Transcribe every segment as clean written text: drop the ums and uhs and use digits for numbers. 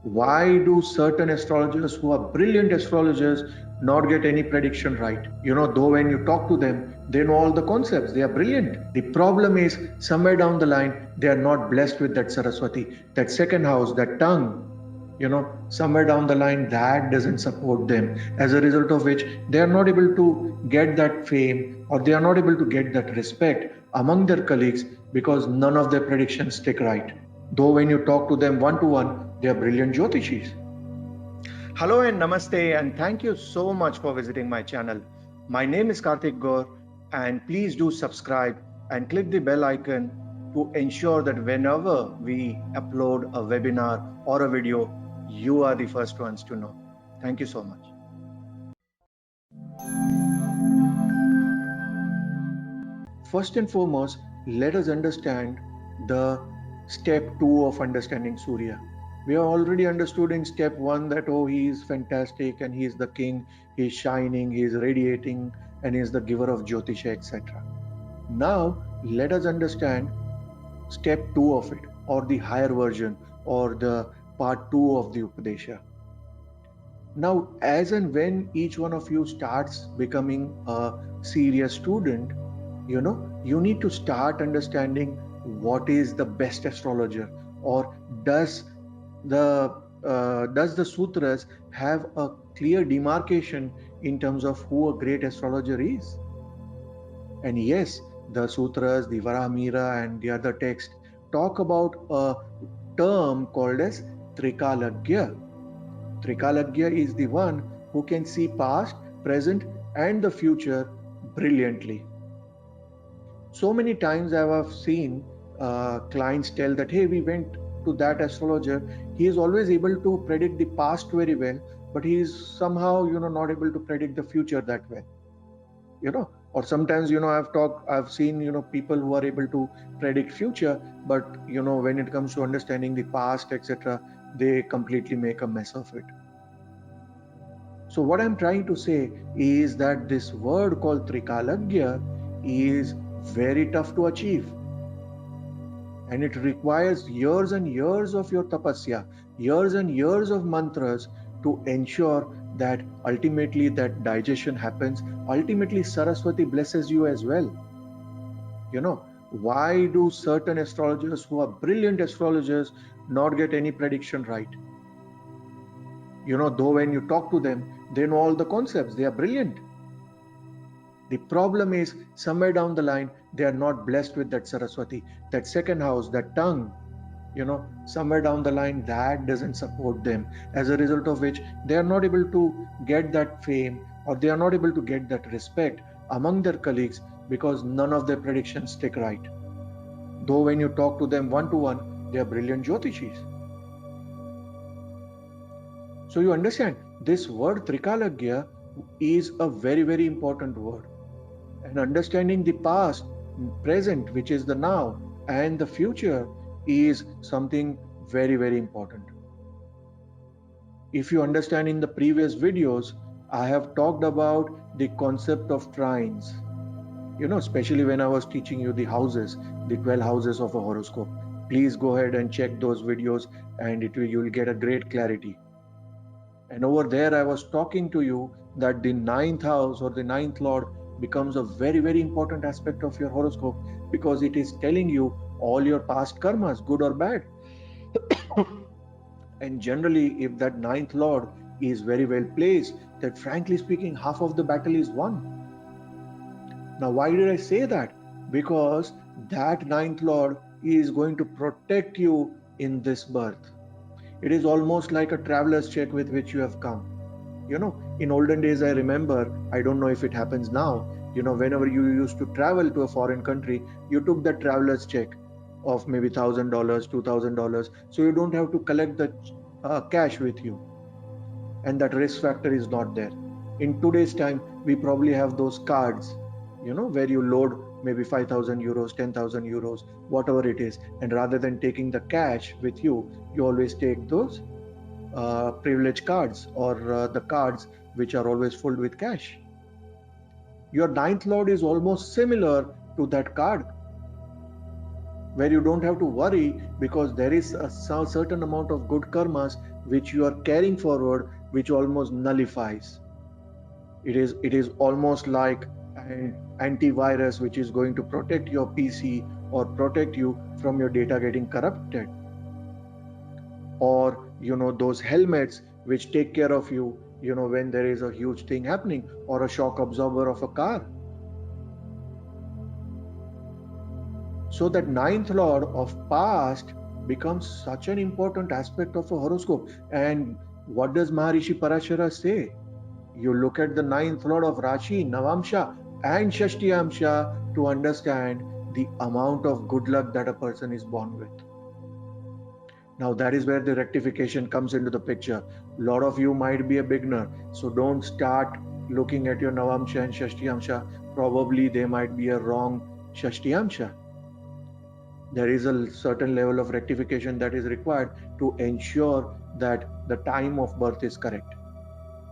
Why do certain astrologers who are brilliant astrologers not get any prediction right? Though when you talk to them, they know all the concepts, they are brilliant. The problem is somewhere down the line, they are not blessed with that Saraswati, that second house, that tongue. Somewhere down the line, that doesn't support them, as a result of which they are not able to get that fame, or they are not able to get that respect among their colleagues, because none of their predictions stick right. Though when you talk to them one to one, they are brilliant Jyotishis. Hello and namaste, and thank you so much for visiting my channel. My name is Karthik Gaur, and please do subscribe and click the bell icon to ensure that whenever we upload a webinar or a video, you are the first ones to know. Thank you so much. First and foremost, let us understand the step 2 of understanding Surya. We have already understood in step 1 that, oh, he is fantastic and he is the king, he is shining, he is radiating, and he is the giver of Jyotisha, etc. Now, let us understand step 2 of it, or the higher version, or the part 2 of the Upadesha. Now, as and when each one of you starts becoming a serious student, you need to start understanding what is the best astrologer, or does the sutras have a clear demarcation in terms of who a great astrologer is? And yes, the sutras, the Varahamira and the other texts talk about a term called as Trikalagya. Trikalagya is the one who can see past, present and the future brilliantly. So many times I have seen clients tell that, hey, we went to that astrologer, he is always able to predict the past very well, but he is somehow not able to predict the future that well. Or sometimes I've seen people who are able to predict future, but when it comes to understanding the past, etc., they completely make a mess of it. So what I'm trying to say is that this word called Trikalagya is very tough to achieve, and it requires years and years of your tapasya, years and years of mantras to ensure that ultimately that digestion happens. Ultimately Saraswati blesses you as well. Why do certain astrologers who are brilliant astrologers not get any prediction right? Though when you talk to them, they know all the concepts, they are brilliant. The problem is somewhere down the line, they are not blessed with that Saraswati, that second house, that tongue. Somewhere down the line, that doesn't support them, as a result of which they are not able to get that fame, or they are not able to get that respect among their colleagues, because none of their predictions stick right. Though when you talk to them one to one, they are brilliant Jyotishis. So you understand, this word Trikalagya is a very, very important word. And understanding the past, present, which is the now, and the future is something very, very important. If you understand, in the previous videos, I have talked about the concept of trines, especially when I was teaching you the houses, the 12 houses of a horoscope. Please go ahead and check those videos, and you will get a great clarity. And over there, I was talking to you that the 9th house, or the 9th lord, becomes a very, very important aspect of your horoscope, because it is telling you all your past karmas, good or bad. And generally, if that 9th lord is very well placed, that frankly speaking, half of the battle is won. Now, why did I say that? Because that 9th lord is going to protect you in this birth. It is almost like a traveler's check with which you have come. In olden days, I remember, I don't know if it happens now, whenever you used to travel to a foreign country, you took that traveler's check of maybe $1,000, $2,000, so you don't have to collect the cash with you, and that risk factor is not there. In today's time, we probably have those cards, where you load maybe 5,000 euros, 10,000 euros, whatever it is, and rather than taking the cash with you, you always take those privilege cards, or the cards which are always filled with cash. Your 9th lord is almost similar to that card, where you don't have to worry, because there is a certain amount of good karmas which you are carrying forward, which almost nullifies. It is almost like an antivirus which is going to protect your PC or protect you from your data getting corrupted. Or those helmets which take care of you when there is a huge thing happening, or a shock absorber of a car. So that ninth lord of past becomes such an important aspect of a horoscope. And what does Maharishi Parashara say? You look at the ninth lord of Rashi, Navamsha and Shashtiyamsha to understand the amount of good luck that a person is born with. Now that is where the rectification comes into the picture. A lot of you might be a beginner, so don't start looking at your Navamsha and Shashtiyamsha. Probably they might be a wrong Shashtiyamsha. There is a certain level of rectification that is required to ensure that the time of birth is correct.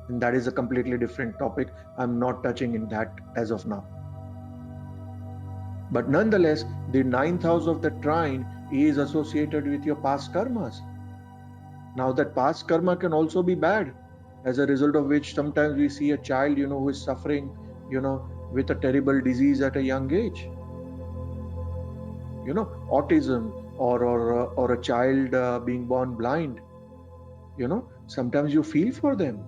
And that is a completely different topic. I'm not touching in that as of now. But nonetheless, the ninth house of the trine is associated with your past karmas. Now that past karma can also be bad, as a result of which sometimes we see a child, who is suffering, with a terrible disease at a young age. Autism or a child being born blind. Sometimes you feel for them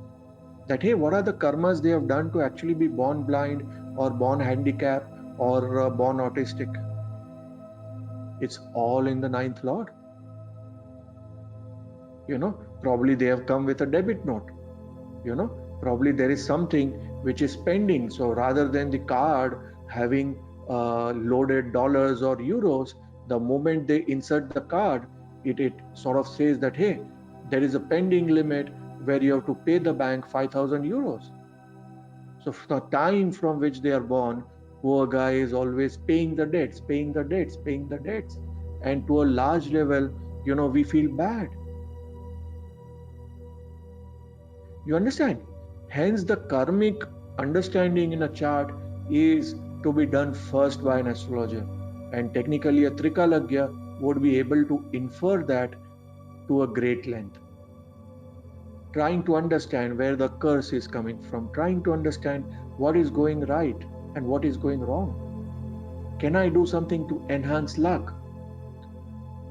that, hey, what are the karmas they have done to actually be born blind or born handicapped or born autistic? It's all in the ninth lord. Probably they have come with a debit note. Probably there is something which is pending. So rather than the card having loaded dollars or euros, the moment they insert the card, it sort of says that, hey, there is a pending limit where you have to pay the bank 5,000 euros. So from the time from which they are born, poor guy is always paying the debts. And to a large level, we feel bad. You understand? Hence, the karmic understanding in a chart is to be done first by an astrologer. And technically, a Trikalagya would be able to infer that to a great length. Trying to understand where the curse is coming from, trying to understand what is going right and what is going wrong. Can I do something to enhance luck?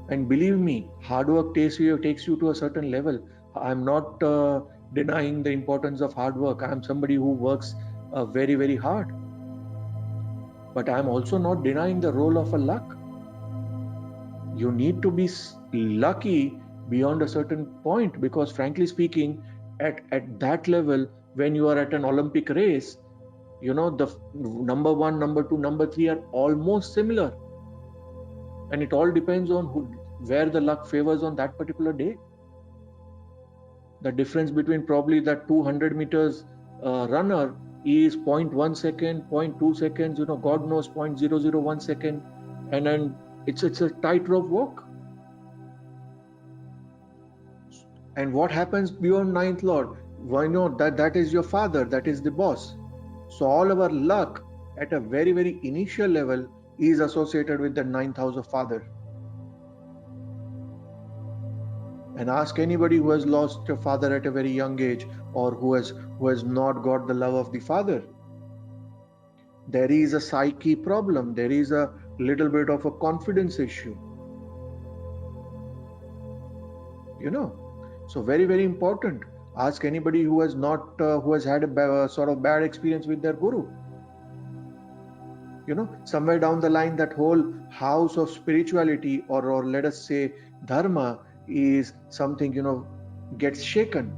And believe me, hard work takes you to a certain level. I'm not denying the importance of hard work. I'm somebody who works very, very hard. But I'm also not denying the role of a luck. You need to be lucky beyond a certain point, because frankly speaking, at that level, when you are at an Olympic race, the number 1, number 2, number 3 are almost similar. And it all depends on where the luck favors on that particular day. The difference between probably that 200 meters runner is 0.1 second, 0.2 seconds, God knows 0.001 second. And then it's a tightrope walk. And what happens beyond ninth lord? Why not? That is your father, that is the boss. So all our luck at a very, very initial level is associated with the ninth house of father. And ask anybody who has lost a father at a very young age, or who has not got the love of the father. There is a psyche problem. There is a little bit of a confidence issue. So very, very important. Ask anybody who has had a sort of bad experience with their guru. Somewhere down the line, that whole house of spirituality, or let us say dharma, is something, gets shaken.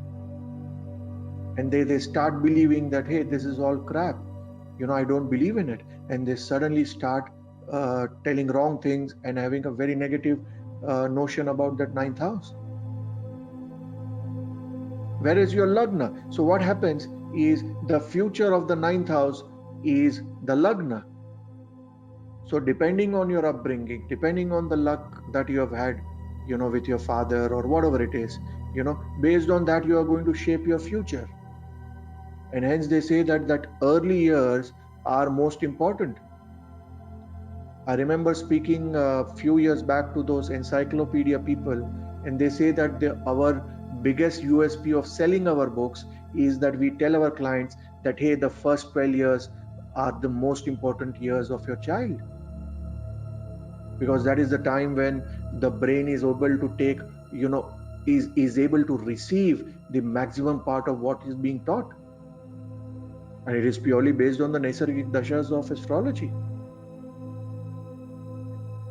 And they start believing that, hey, this is all crap. I don't believe in it. And they suddenly start telling wrong things and having a very negative notion about that ninth house. Where is your Lagna? So what happens is the future of the ninth house is the Lagna. So depending on your upbringing, depending on the luck that you have had, with your father or whatever it is, based on that you are going to shape your future. And hence they say that early years are most important. I remember speaking a few years back to those encyclopedia people, and they say that our biggest USP of selling our books is that we tell our clients that, hey, the first 12 years are the most important years of your child, because that is the time when the brain is able to take, is able to receive the maximum part of what is being taught, and it is purely based on the Naisargik Dashas of astrology.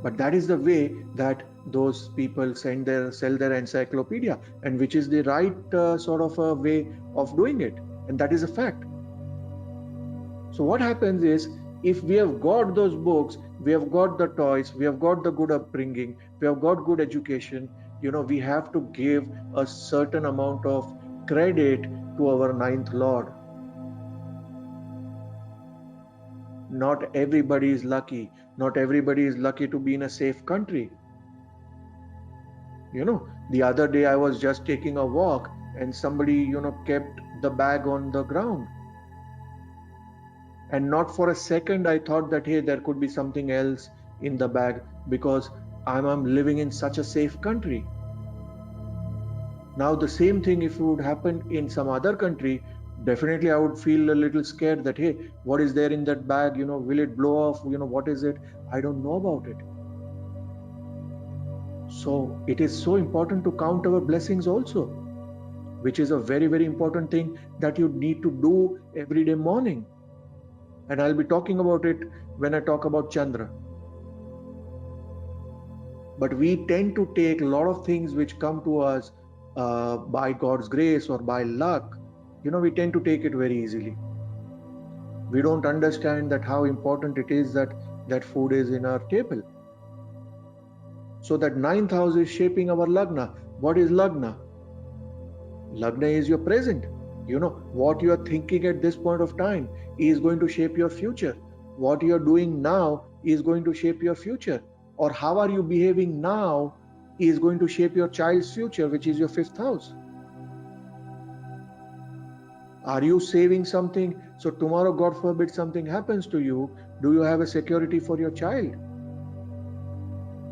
But that is the way that those people sell their encyclopedia, and which is the right sort of a way of doing it, and that is a fact. So what happens is, if we have got those books, we have got the toys, we have got the good upbringing, we have got good education, we have to give a certain amount of credit to our ninth lord. Not everybody is lucky. Not everybody is lucky to be in a safe country. The other day I was just taking a walk and somebody, kept the bag on the ground. And not for a second I thought that, hey, there could be something else in the bag, because I'm living in such a safe country. Now the same thing, if it would happen in some other country, definitely I would feel a little scared that, hey, what is there in that bag? Will it blow off? What is it? I don't know about it. So it is so important to count our blessings also, which is a very, very important thing that you need to do every day morning. And I'll be talking about it when I talk about Chandra. But we tend to take a lot of things which come to us by God's grace or by luck. We tend to take it very easily. We don't understand that how important it is that food is in our table. So that ninth house is shaping our Lagna. What is Lagna? Lagna is your present. What you are thinking at this point of time is going to shape your future. What you are doing now is going to shape your future. Or how are you behaving now is going to shape your child's future, which is your fifth house. Are you saving something? So tomorrow, God forbid, something happens to you. Do you have a security for your child?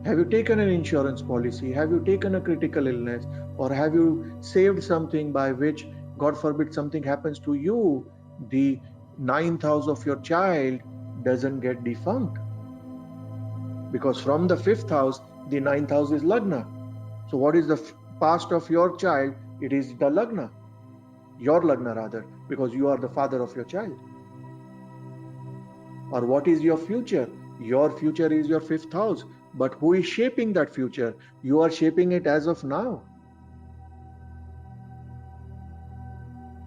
Have you taken an insurance policy? Have you taken a critical illness? Or have you saved something by which, God forbid, something happens to you, the ninth house of your child doesn't get defunct? Because from the fifth house, the ninth house is Lagna. So what is the past of your child? It is the Lagna. Your Lagna rather, because you are the father of your child. Or what is your future? Your future is your fifth house. But who is shaping that future? You are shaping it as of now.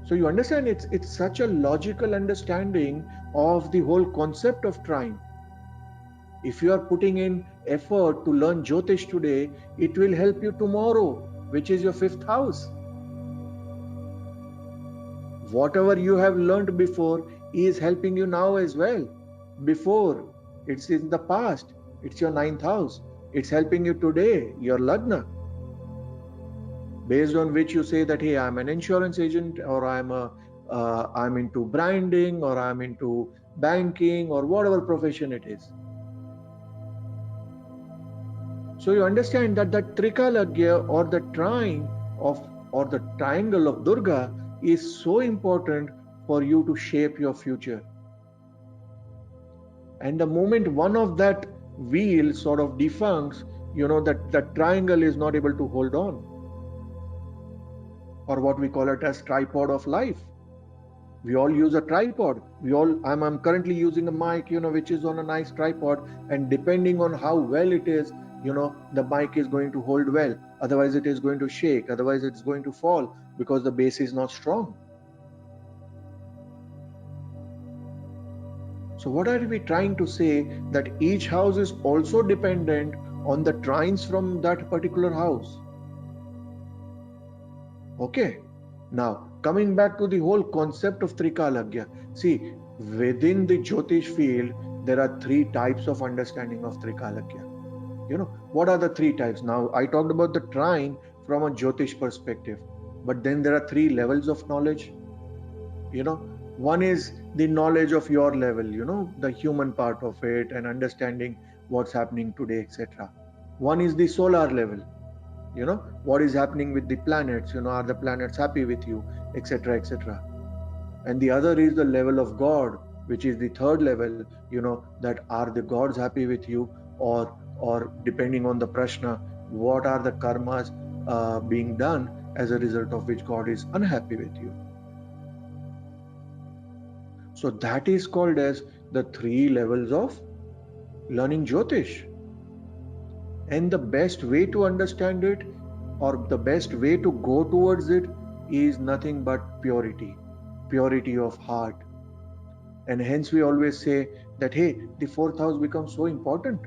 So you understand, it's such a logical understanding of the whole concept of trine. If you are putting in effort to learn Jyotish today, it will help you tomorrow, which is your fifth house. Whatever you have learned before is helping you now as well. Before, it's in the past. It's your ninth house. It's helping you today, your Lagna. Based on which you say that, hey, I'm an insurance agent, or I'm into branding, or I'm into banking, or whatever profession it is. So you understand that the Trikalagya, or the trine of, or the triangle of Durga, is so important for you to shape your future. And the moment one of that wheel sort of defuncts, that triangle is not able to hold on, or what we call it as tripod of life. We all use a tripod. I'm currently using a mic, which is on a nice tripod, and depending on how well it is, the mic is going to hold well. Otherwise it is going to shake. Otherwise it's going to fall because the base is not strong. So what are we trying to say? That each house is also dependent on the trines from that particular house. Okay. Now, coming back to the whole concept of Trikalagya. See, within the Jyotish field, there are three types of understanding of Trikalagya. What are the three types? Now, I talked about the trine from a Jyotish perspective, but then there are three levels of knowledge. One is the knowledge of your level, the human part of it and understanding what's happening today, etc. One is the solar level. what is happening with the planets, are the planets happy with you, etc., etc. And the other is the level of God, which is the third level, that are the gods happy with you, or depending on the prashna, what are the karmas being done, as a result of which God is unhappy with you. So that is called as the 3 levels of learning Jyotish. And the best way to understand it, or the best way to go towards it, is nothing but purity of heart. And hence we always say that, hey, the 4th house becomes so important.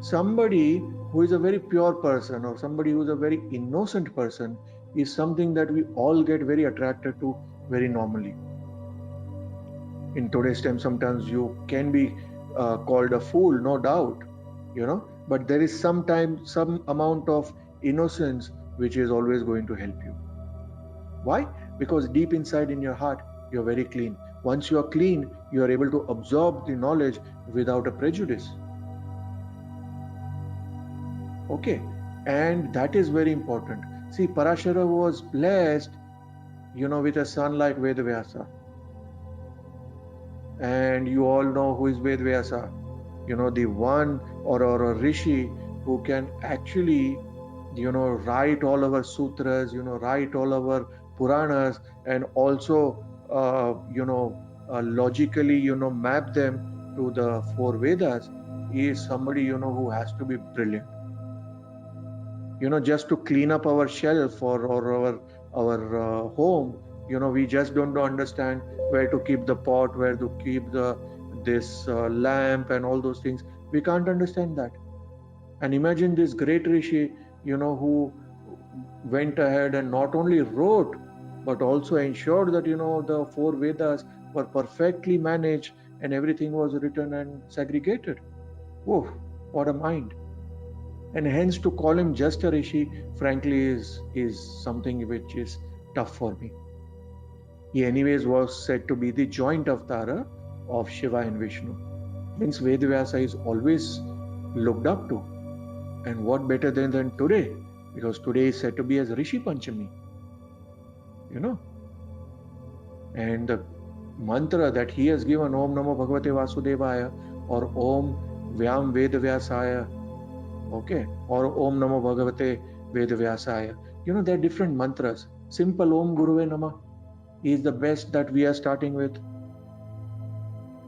Somebody who is a very pure person, or somebody who is a very innocent person, is something that we all get very attracted to very normally. In today's time, sometimes you can be called a fool, no doubt, but there is some amount of innocence which is always going to help you. Why? Because deep inside in your heart, you're very clean. Once you are clean, you are able to absorb the knowledge without a prejudice. Okay, and that is very important. See, Parashara was blessed, with a son like Vedvyasa. And you all know who is Vedvyasa. The one or a rishi who can actually, write all our sutras, write all our Puranas, and also, logically, map them to the 4 Vedas, is somebody, who has to be brilliant. Just to clean up our shelf or our home, we just don't understand where to keep the pot, where to keep this lamp and all those things. We can't understand that. And imagine this great rishi, who went ahead and not only wrote, but also ensured that, the 4 Vedas were perfectly managed and everything was written and segregated. Whoa, what a mind. And hence to call him just a rishi, frankly, is something which is tough for me. He anyways was said to be the joint avatara of Shiva and Vishnu. Hence Vedvyasa is always looked up to. And what better than today? Because today is said to be as Rishi Panchami. And the mantra that he has given, Om Namo Bhagavate Vasudevaya, or Om Vyam Vedvyasaya, okay, or Om Namo Bhagavate Vedvyasaya. There are different mantras. Simple Om Guruve Namah is the best that we are starting with.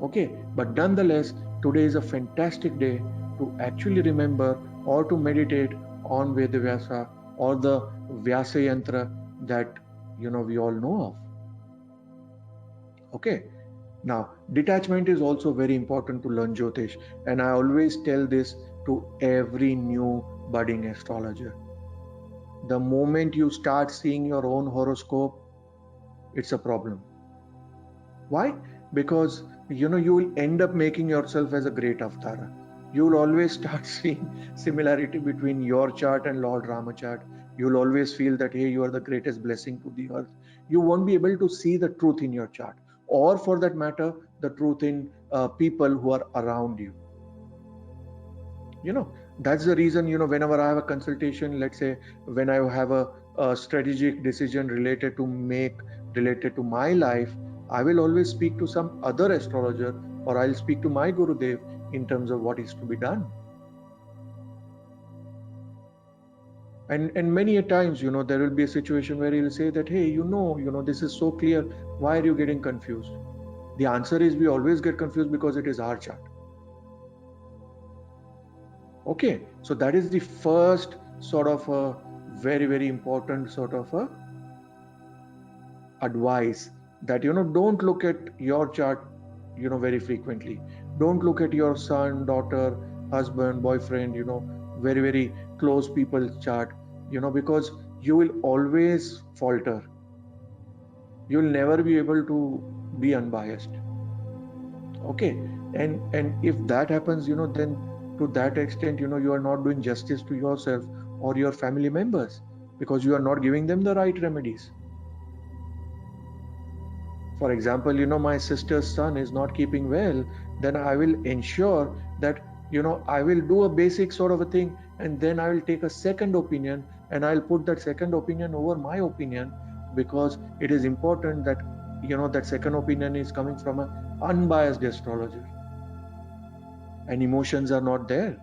Okay, but nonetheless, today is a fantastic day to actually remember or to meditate on Vedvyasa or the Vyasa Yantra that we all know of. Okay, now detachment is also very important to learn Jyotish, and I always tell this to every new budding astrologer. The moment you start seeing your own horoscope, it's a problem. Why? Because you will end up making yourself as a great avatara. You will always start seeing similarity between your chart and Lord Rama chart. You will always feel that, hey, you are the greatest blessing to the earth. You won't be able to see the truth in your chart, or for that matter, the truth in people who are around you. That's the reason, whenever I have a consultation, let's say when I have a strategic decision related to my life, I will always speak to some other astrologer, or I'll speak to my Gurudev in terms of what is to be done. And many a times, there will be a situation where he'll say that, hey, this is so clear. Why are you getting confused? The answer is, we always get confused because it is our chart. Okay, so that is the first sort of a very, very important sort of a advice, that don't look at your chart very frequently. Don't look at your son, daughter, husband, boyfriend, very, very close people's chart, because you will always falter. You will never be able to be unbiased. Okay, and if that happens, then to that extent, you are not doing justice to yourself or your family members, because you are not giving them the right remedies. For example, my sister's son is not keeping well, then I will ensure that, I will do a basic sort of a thing, and then I will take a second opinion and I'll put that second opinion over my opinion, because it is important that that second opinion is coming from an unbiased astrologer and emotions are not there.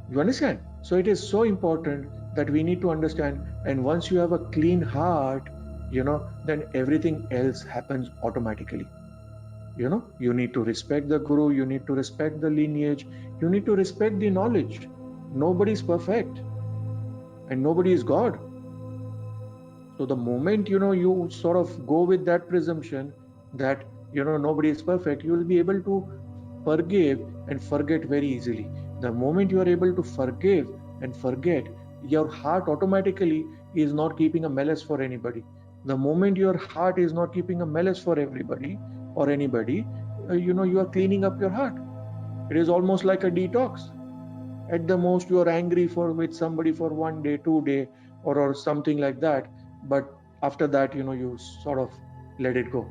You understand? So it is so important that we need to understand, and once you have a clean heart, then everything else happens automatically. You need to respect the guru, you need to respect the lineage, you need to respect the knowledge. Nobody is perfect and nobody is God. So the moment you sort of go with that presumption that nobody is perfect, you will be able to forgive and forget very easily. The moment you are able to forgive and forget, your heart automatically is not keeping a malice for anybody. The moment your heart is not keeping a malice for everybody or anybody, you are cleaning up your heart. It is almost like a detox. At the most, you are angry with somebody for 1 day, 2 day, or something like that. But after that, you sort of let it go.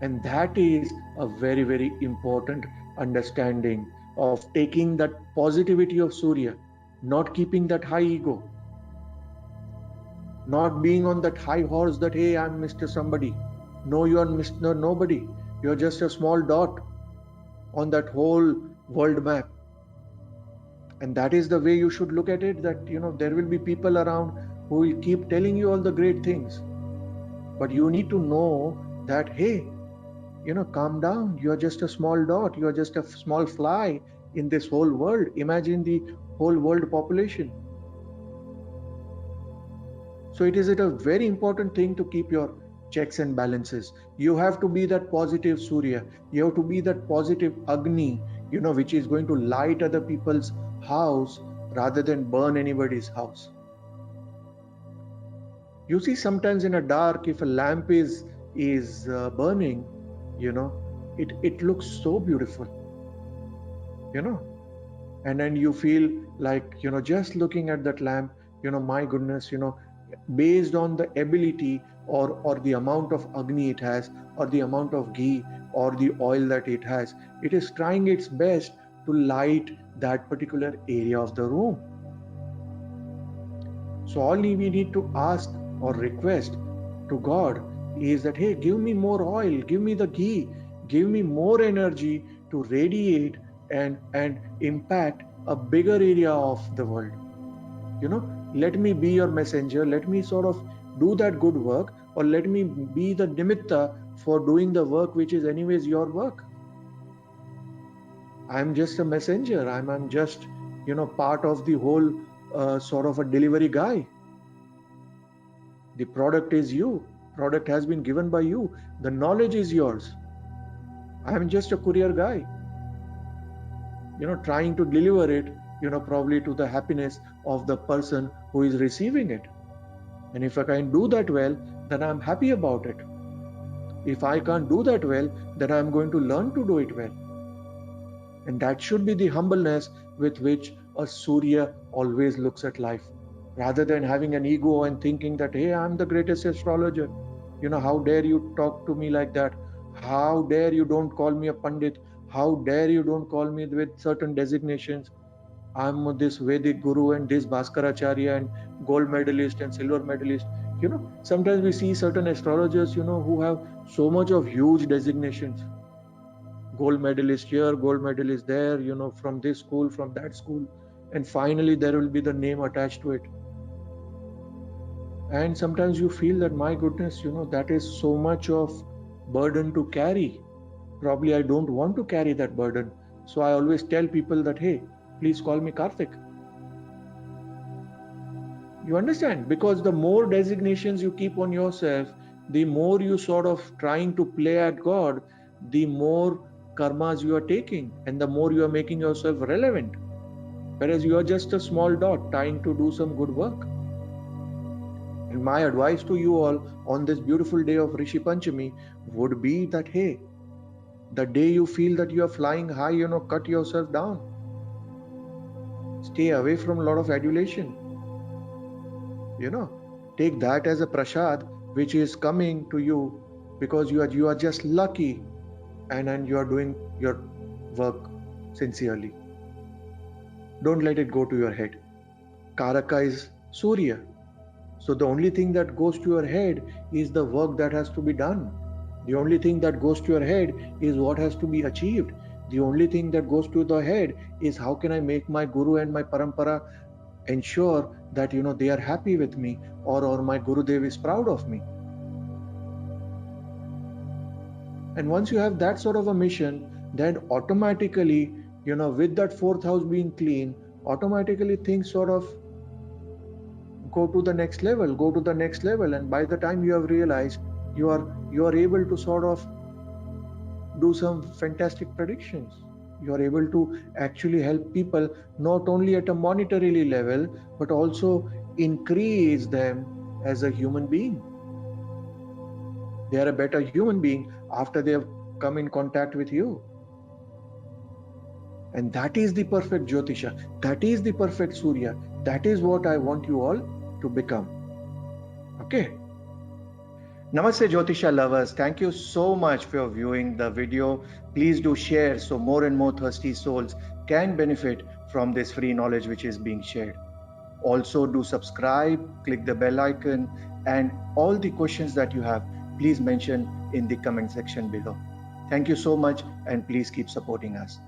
And that is a very, very important understanding of taking that positivity of Surya, not keeping that high ego, not being on that high horse that, hey, I'm Mr. Somebody. No, you are Mr. Nobody. You're just a small dot on that whole world map. And that is the way you should look at it, that there will be people around who will keep telling you all the great things. But you need to know that, hey, calm down. You are just a small dot. You are just a small fly in this whole world. Imagine the whole world population. So it is a very important thing to keep your checks and balances. You have to be that positive Surya. You have to be that positive Agni, which is going to light other people's house rather than burn anybody's house. You see, sometimes in a dark, if a lamp is burning, it looks so beautiful, and then you feel like, just looking at that lamp, my goodness, based on the ability or the amount of Agni it has, or the amount of ghee or the oil that it has, it is trying its best to light that particular area of the room. So all we need to ask or request to God is that, hey, give me more oil, give me the ghee, give me more energy to radiate and impact a bigger area of the world. Let me be your messenger, let me sort of do that good work, or let me be the nimitta for doing the work which is anyways your work. I'm just a messenger, I'm just part of the whole sort of a delivery guy. The product is you, product has been given by you, the knowledge is yours. I'm just a courier guy, trying to deliver it, probably to the happiness of the person who is receiving it. And if I can do that well, then I'm happy about it. If I can't do that well, then I'm going to learn to do it well. And that should be the humbleness with which a Surya always looks at life, rather than having an ego and thinking that, hey, I'm the greatest astrologer. How dare you talk to me like that? How dare you don't call me a Pandit? How dare you don't call me with certain designations? I'm this Vedic guru and this Bhaskaracharya and gold medalist and silver medalist. Sometimes we see certain astrologers, who have so much of huge designations. Gold medalist here, gold medalist there, from this school, from that school. And finally, there will be the name attached to it. And sometimes you feel that, my goodness, that is so much of burden to carry. Probably I don't want to carry that burden. So I always tell people that, hey, please call me Karthik. You understand? Because the more designations you keep on yourself, the more you sort of trying to play at God, the more karmas you are taking and the more you are making yourself relevant. Whereas you are just a small dot trying to do some good work. And my advice to you all on this beautiful day of Rishi Panchami would be that, hey, the day you feel that you are flying high, cut yourself down. Stay away from a lot of adulation. Take that as a prasad which is coming to you because you are just lucky and you are doing your work sincerely. Don't let it go to your head. Karaka is Surya. So the only thing that goes to your head is the work that has to be done. The only thing that goes to your head is what has to be achieved. The only thing that goes to the head is how can I make my guru and my parampara ensure that they are happy with me, or my Gurudev is proud of me. And once you have that sort of a mission, then automatically, with that fourth house being clean, automatically things sort of go to the next level, and by the time you have realized, you are able to sort of do some fantastic predictions. You are able to actually help people not only at a monetarily level, but also increase them as a human being. They are a better human being after they have come in contact with you. And that is the perfect Jyotisha. That is the perfect Surya. That is what I want you all to become. Okay. Namaste Jyotisha lovers. Thank you so much for viewing the video. Please do share so more and more thirsty souls can benefit from this free knowledge which is being shared. Also do subscribe, click the bell icon, and all the questions that you have, please mention in the comment section below. Thank you so much, and please keep supporting us.